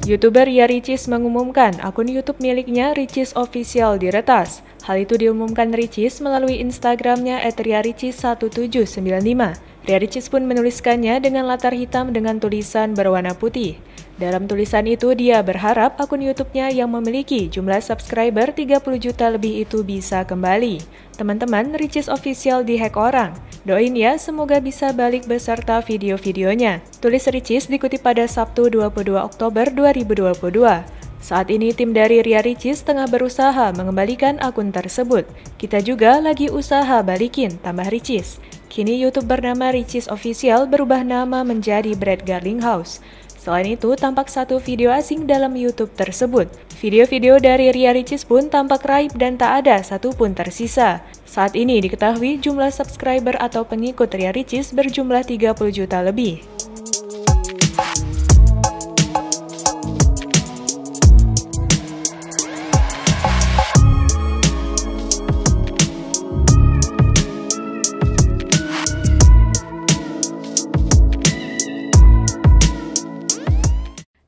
YouTuber Ria Ricis mengumumkan akun YouTube miliknya Ricis Official diretas. Hal itu diumumkan Ricis melalui Instagramnya @riaricis1795. Ria Ricis pun menuliskannya dengan latar hitam dengan tulisan berwarna putih. Dalam tulisan itu, dia berharap akun YouTube-nya yang memiliki jumlah subscriber 30 juta lebih itu bisa kembali. Teman-teman, Ricis Official dihack orang. Doain ya, semoga bisa balik beserta video-videonya. Tulis Ricis dikutip pada Sabtu 22 Oktober 2022. Saat ini tim dari Ria Ricis tengah berusaha mengembalikan akun tersebut. Kita juga lagi usaha balikin, tambah Ricis. Kini YouTube bernama Ricis Official berubah nama menjadi Brad Garlinghouse. Selain itu, tampak satu video asing dalam YouTube tersebut. Video-video dari Ria Ricis pun tampak raib dan tak ada satupun tersisa. Saat ini diketahui jumlah subscriber atau pengikut Ria Ricis berjumlah 30 juta lebih.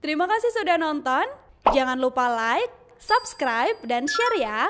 Terima kasih sudah nonton. Jangan lupa like, subscribe, dan share ya.